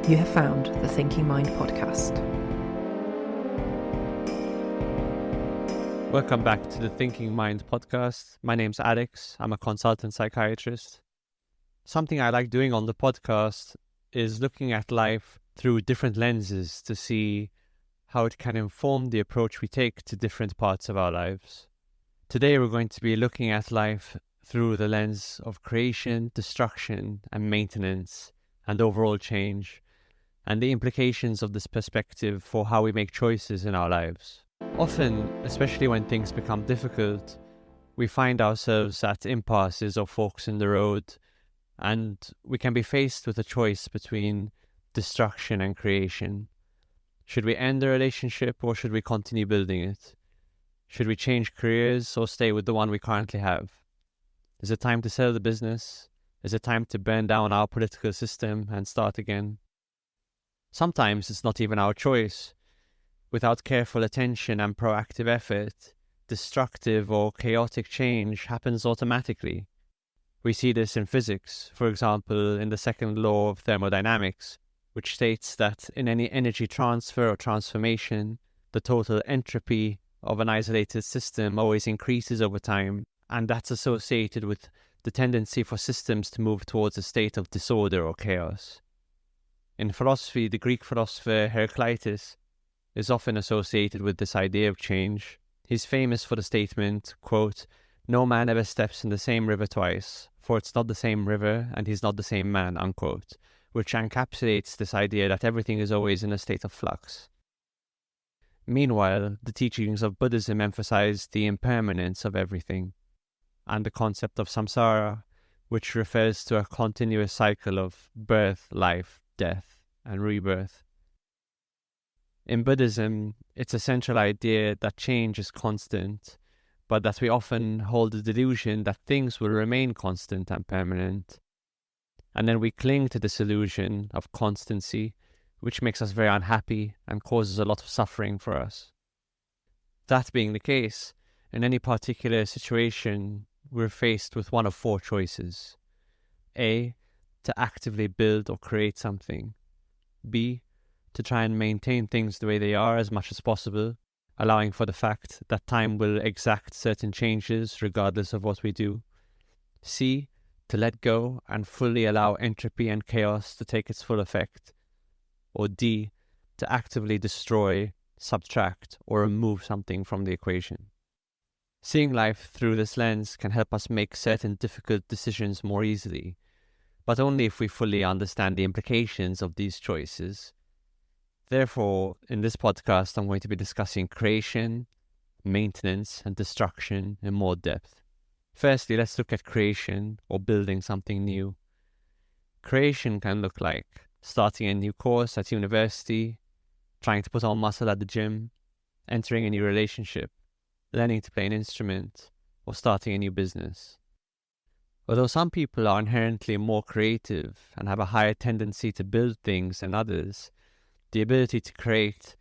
You have found the Thinking Mind podcast. Welcome back to the Thinking Mind podcast. My name's Alex. I'm a consultant psychiatrist. Something I like doing on the podcast is looking at life through different lenses to see how it can inform the approach we take to different parts of our lives. Today we're going to be looking at life through the lens of creation, destruction, and maintenance, and overall change, and the implications of this perspective for how we make choices in our lives. Often, especially when things become difficult, we find ourselves at impasses or forks in the road, and we can be faced with a choice between destruction and creation. Should we end the relationship or should we continue building it? Should we change careers or stay with the one we currently have? Is it time to sell the business? Is it time to burn down our political system and start again? Sometimes it's not even our choice. Without careful attention and proactive effort, destructive or chaotic change happens automatically. We see this in physics, for example, in the second law of thermodynamics, which states that in any energy transfer or transformation, the total entropy of an isolated system always increases over time, and that's associated with the tendency for systems to move towards a state of disorder or chaos. In philosophy, the Greek philosopher Heraclitus is often associated with this idea of change. He's famous for the statement, quote, "No man ever steps in the same river twice, for it's not the same river and he's not the same man," unquote, which encapsulates this idea that everything is always in a state of flux. Meanwhile, the teachings of Buddhism emphasize the impermanence of everything, and the concept of samsara, which refers to a continuous cycle of birth, life, death, and rebirth. In Buddhism, it's a central idea that change is constant, but that we often hold the delusion that things will remain constant and permanent. And then we cling to this illusion of constancy, which makes us very unhappy and causes a lot of suffering for us. That being the case, in any particular situation, we're faced with one of four choices. A, to actively build or create something. B, to try and maintain things the way they are as much as possible, allowing for the fact that time will exact certain changes regardless of what we do. C, to let go and fully allow entropy and chaos to take its full effect. Or D, to actively destroy, subtract, or remove something from the equation. Seeing life through this lens can help us make certain difficult decisions more easily, but only if we fully understand the implications of these choices. Therefore, in this podcast, I'm going to be discussing creation, maintenance, and destruction in more depth. Firstly, let's look at creation, or building something new. Creation can look like starting a new course at university, trying to put on muscle at the gym, entering a new relationship, learning to play an instrument, or starting a new business. Although some people are inherently more creative and have a higher tendency to build things than others, the ability to create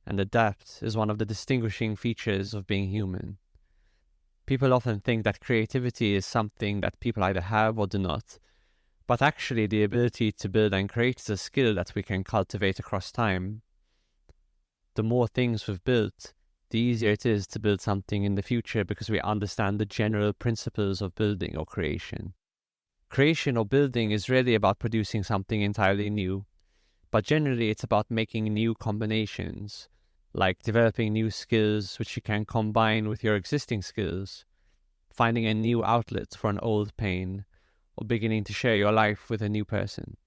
and adapt is one of the distinguishing features of being human. People often think that creativity is something that people either have or do not, but actually the ability to build and create is a skill that we can cultivate across time. The more things we've built, the easier it is to build something in the future because we understand the general principles of building or creation. Creation or building is really about producing something entirely new, but generally it's about making new combinations, like developing new skills which you can combine with your existing skills, finding a new outlet for an old pain, or beginning to share your life with a new person.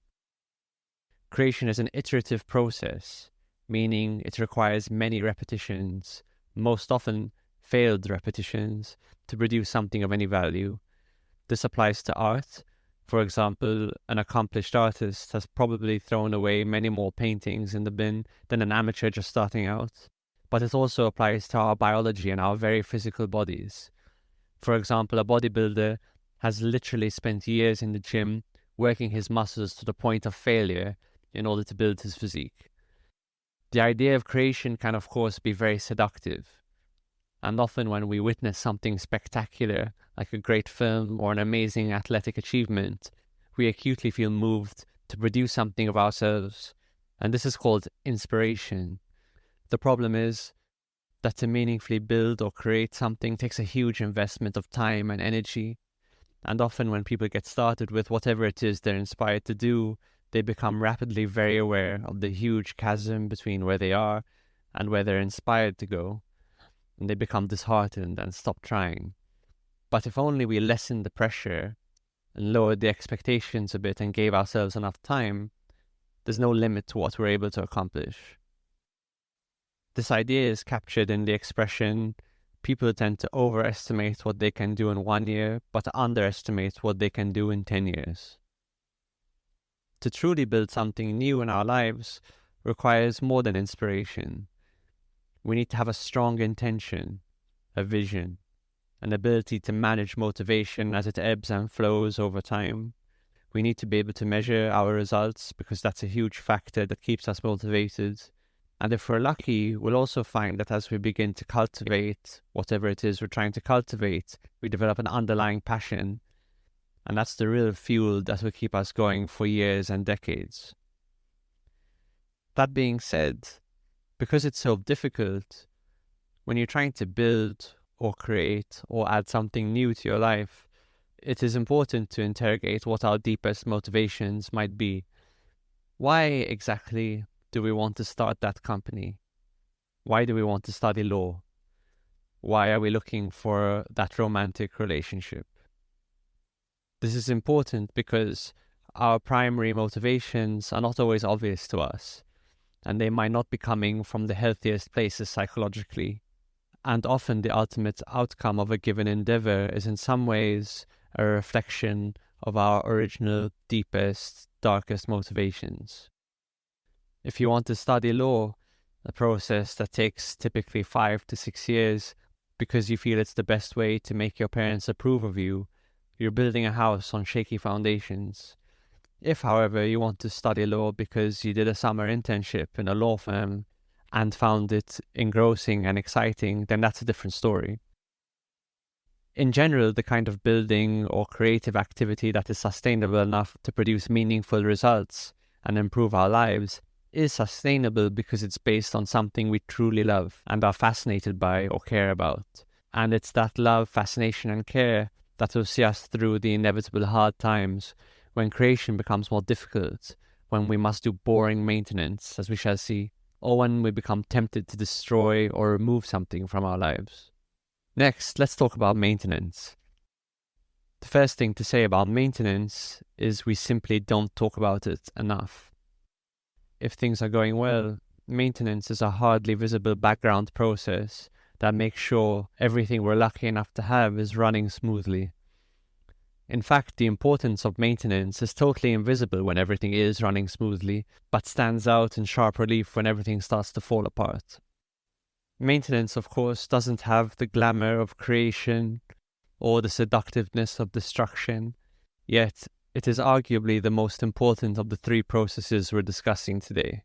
Creation is an iterative process, meaning it requires many repetitions, most often failed repetitions, to produce something of any value. This applies to art. For example, an accomplished artist has probably thrown away many more paintings in the bin than an amateur just starting out. But it also applies to our biology and our very physical bodies. For example, a bodybuilder has literally spent years in the gym working his muscles to the point of failure in order to build his physique. The idea of creation can, of course, be very seductive. And often when we witness something spectacular, like a great film or an amazing athletic achievement, we acutely feel moved to produce something of ourselves, and this is called inspiration. The problem is that to meaningfully build or create something takes a huge investment of time and energy. And often when people get started with whatever it is they're inspired to do, they become rapidly very aware of the huge chasm between where they are and where they're inspired to go. And they become disheartened and stop trying. But if only we lessened the pressure and lowered the expectations a bit and gave ourselves enough time, there's no limit to what we're able to accomplish. This idea is captured in the expression, people tend to overestimate what they can do in 1 year, but underestimate what they can do in 10 years. To truly build something new in our lives requires more than inspiration. We need to have a strong intention, a vision, an ability to manage motivation as it ebbs and flows over time. We need to be able to measure our results because that's a huge factor that keeps us motivated. And if we're lucky, we'll also find that as we begin to cultivate whatever it is we're trying to cultivate, we develop an underlying passion. And that's the real fuel that will keep us going for years and decades. That being said, because it's so difficult, when you're trying to build or create or add something new to your life, it is important to interrogate what our deepest motivations might be. Why exactly do we want to start that company? Why do we want to study law? Why are we looking for that romantic relationship? This is important because our primary motivations are not always obvious to us, and they might not be coming from the healthiest places psychologically. And often the ultimate outcome of a given endeavor is in some ways a reflection of our original, deepest, darkest motivations. If you want to study law, a process that takes typically 5 to 6 years because you feel it's the best way to make your parents approve of you, you're building a house on shaky foundations. If, however, you want to study law because you did a summer internship in a law firm and found it engrossing and exciting, then that's a different story. In general, the kind of building or creative activity that is sustainable enough to produce meaningful results and improve our lives is sustainable because it's based on something we truly love and are fascinated by or care about. And it's that love, fascination, and care that will see us through the inevitable hard times when creation becomes more difficult, when we must do boring maintenance, as we shall see, or when we become tempted to destroy or remove something from our lives. Next, let's talk about maintenance. The first thing to say about maintenance is we simply don't talk about it enough. If things are going well, maintenance is a hardly visible background process that makes sure everything we're lucky enough to have is running smoothly. In fact, the importance of maintenance is totally invisible when everything is running smoothly, but stands out in sharp relief when everything starts to fall apart. Maintenance, of course, doesn't have the glamour of creation or the seductiveness of destruction, yet it is arguably the most important of the 3 processes we're discussing today.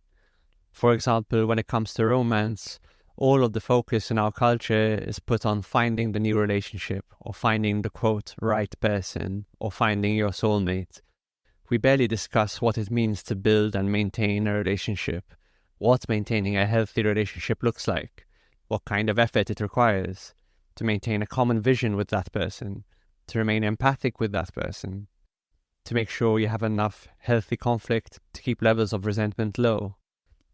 For example, when it comes to romance, all of the focus in our culture is put on finding the new relationship, or finding the quote, right person, or finding your soulmate. We barely discuss what it means to build and maintain a relationship, what maintaining a healthy relationship looks like, what kind of effort it requires, to maintain a common vision with that person, to remain empathic with that person, to make sure you have enough healthy conflict to keep levels of resentment low,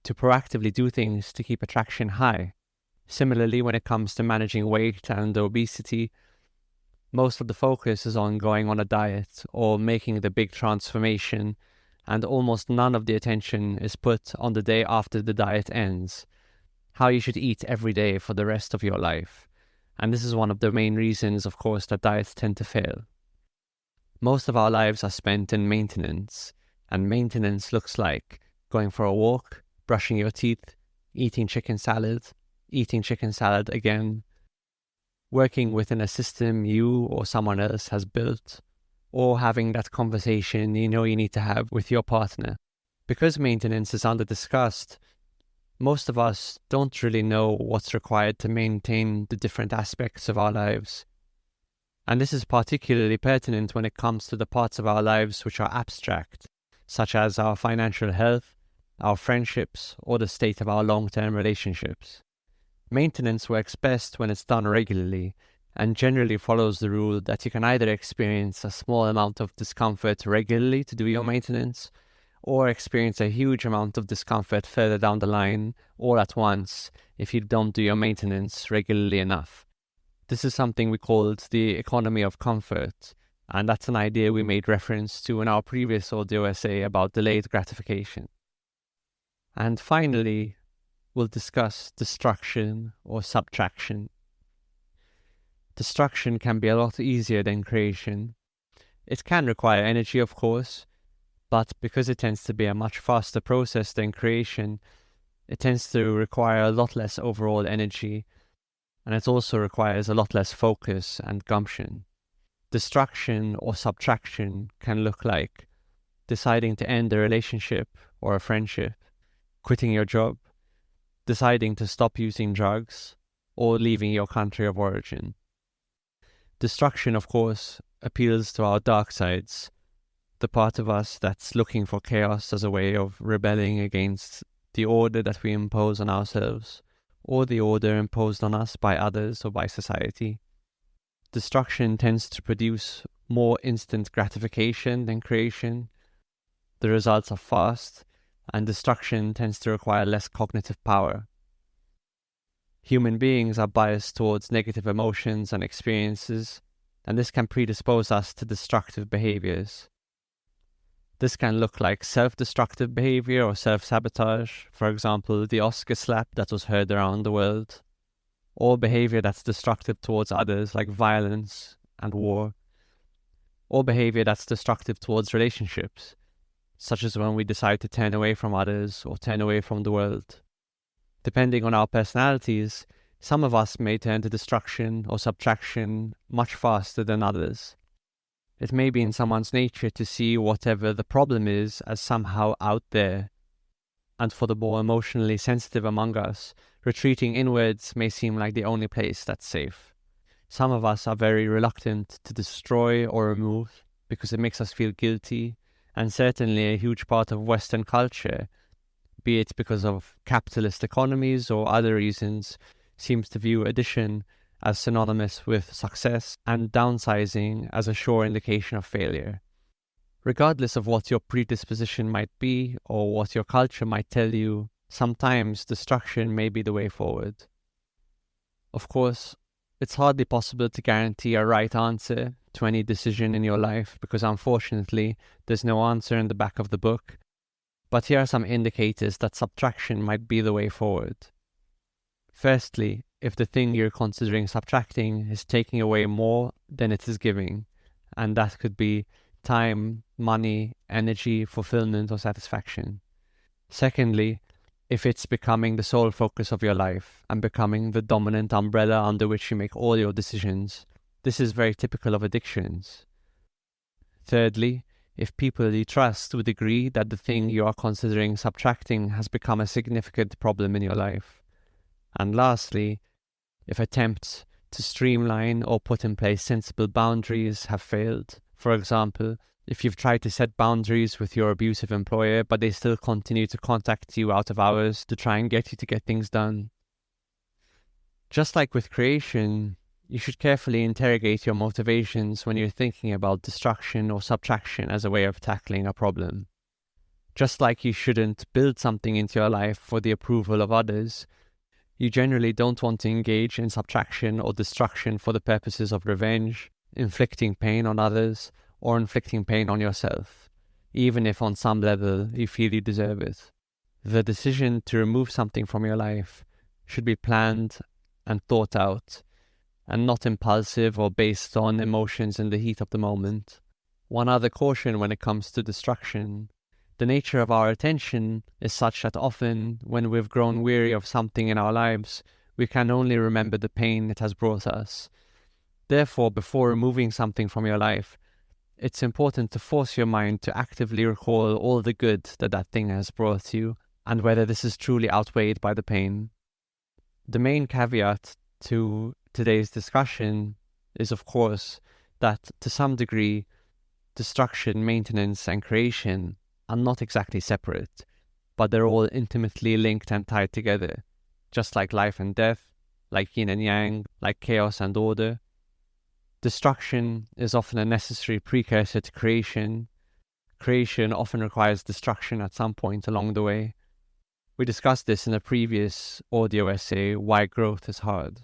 to proactively do things to keep attraction high. Similarly, when it comes to managing weight and obesity, most of the focus is on going on a diet or making the big transformation, and almost none of the attention is put on the day after the diet ends, how you should eat every day for the rest of your life. And this is one of the main reasons, of course, that diets tend to fail. Most of our lives are spent in maintenance, and maintenance looks like going for a walk, brushing your teeth, eating chicken salad again, working within a system you or someone else has built, or having that conversation you know you need to have with your partner. Because maintenance is under-discussed, most of us don't really know what's required to maintain the different aspects of our lives. And this is particularly pertinent when it comes to the parts of our lives which are abstract, such as our financial health, our friendships, or the state of our long-term relationships. Maintenance works best when it's done regularly, and generally follows the rule that you can either experience a small amount of discomfort regularly to do your maintenance, or experience a huge amount of discomfort further down the line all at once if you don't do your maintenance regularly enough. This is something we called the economy of comfort, and that's an idea we made reference to in our previous audio essay about delayed gratification. And finally, we'll discuss destruction or subtraction. Destruction can be a lot easier than creation. It can require energy, of course, but because it tends to be a much faster process than creation, it tends to require a lot less overall energy, and it also requires a lot less focus and gumption. Destruction or subtraction can look like deciding to end a relationship or a friendship, quitting your job, deciding to stop using drugs, or leaving your country of origin. Destruction, of course, appeals to our dark sides, the part of us that's looking for chaos as a way of rebelling against the order that we impose on ourselves, or the order imposed on us by others or by society. Destruction tends to produce more instant gratification than creation. The results are fast, and destruction tends to require less cognitive power. Human beings are biased towards negative emotions and experiences, and this can predispose us to destructive behaviors. This can look like self-destructive behavior or self-sabotage, for example, the Oscar slap that was heard around the world, or behavior that's destructive towards others, like violence and war, or behavior that's destructive towards relationships, such as when we decide to turn away from others or turn away from the world. Depending on our personalities, some of us may turn to destruction or subtraction much faster than others. It may be in someone's nature to see whatever the problem is as somehow out there, and for the more emotionally sensitive among us, retreating inwards may seem like the only place that's safe. Some of us are very reluctant to destroy or remove because it makes us feel guilty, and certainly a huge part of Western culture, be it because of capitalist economies or other reasons, seems to view addition as synonymous with success and downsizing as a sure indication of failure. Regardless of what your predisposition might be or what your culture might tell you, sometimes destruction may be the way forward. Of course, it's hardly possible to guarantee a right answer to any decision in your life because unfortunately there's no answer in the back of the book, but here are some indicators that subtraction might be the way forward. Firstly, if the thing you're considering subtracting is taking away more than it is giving, and that could be time, money, energy, fulfillment, or satisfaction. Secondly, if it's becoming the sole focus of your life and becoming the dominant umbrella under which you make all your decisions, this is very typical of addictions. Thirdly, if people you trust would agree that the thing you are considering subtracting has become a significant problem in your life. And lastly, if attempts to streamline or put in place sensible boundaries have failed. For example, if you've tried to set boundaries with your abusive employer, but they still continue to contact you out of hours to try and get you to get things done. Just like with creation, you should carefully interrogate your motivations when you're thinking about destruction or subtraction as a way of tackling a problem. Just like you shouldn't build something into your life for the approval of others, you generally don't want to engage in subtraction or destruction for the purposes of revenge, inflicting pain on others, or inflicting pain on yourself, even if on some level you feel you deserve it. The decision to remove something from your life should be planned and thought out, and not impulsive or based on emotions in the heat of the moment. One other caution when it comes to destruction: the nature of our attention is such that often, when we've grown weary of something in our lives, we can only remember the pain it has brought us. Therefore, before removing something from your life, it's important to force your mind to actively recall all the good that that thing has brought you, and whether this is truly outweighed by the pain. The main caveat to today's discussion is, of course, that to some degree, destruction, maintenance, and creation are not exactly separate, but they're all intimately linked and tied together, just like life and death, like yin and yang, like chaos and order. Destruction is often a necessary precursor to creation. Creation often requires destruction at some point along the way. We discussed this in a previous audio essay, Why Growth is Hard.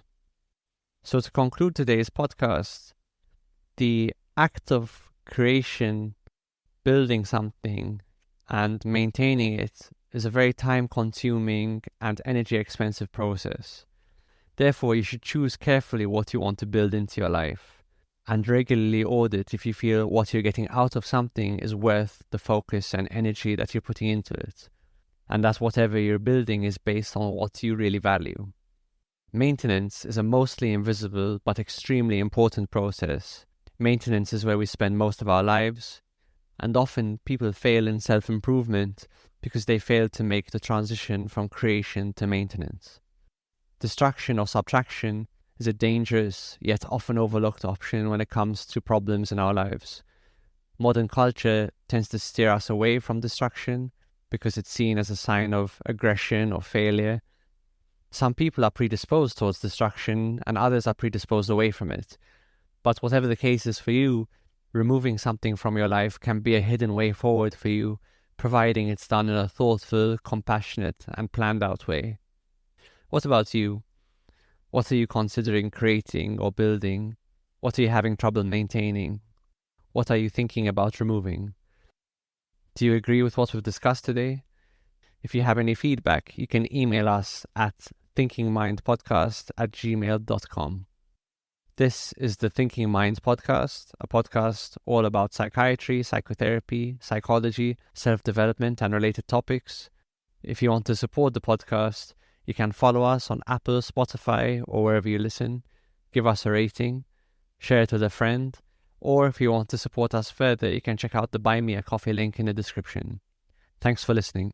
So to conclude today's podcast, the act of creation, building something, and maintaining it is a very time-consuming and energy-expensive process. Therefore, you should choose carefully what you want to build into your life, and regularly audit if you feel what you're getting out of something is worth the focus and energy that you're putting into it, and that whatever you're building is based on what you really value. Maintenance is a mostly invisible but extremely important process. Maintenance is where we spend most of our lives, and often people fail in self-improvement because they fail to make the transition from creation to maintenance. Distraction or subtraction is a dangerous yet often overlooked option when it comes to problems in our lives. Modern culture tends to steer us away from distraction because it's seen as a sign of aggression or failure. Some people are predisposed towards distraction and others are predisposed away from it. But whatever the case is for you, removing something from your life can be a hidden way forward for you, providing it's done in a thoughtful, compassionate, and planned out way. What about you? What are you considering creating or building? What are you having trouble maintaining? What are you thinking about removing? Do you agree with what we've discussed today? If you have any feedback, you can email us at thinkingmindpodcast@gmail.com. This is the Thinking Mind Podcast, a podcast all about psychiatry, psychotherapy, psychology, self-development, and related topics. If you want to support the podcast, you can follow us on Apple, Spotify, or wherever you listen. Give us a rating, share it with a friend, or if you want to support us further, you can check out the Buy Me a Coffee link in the description. Thanks for listening.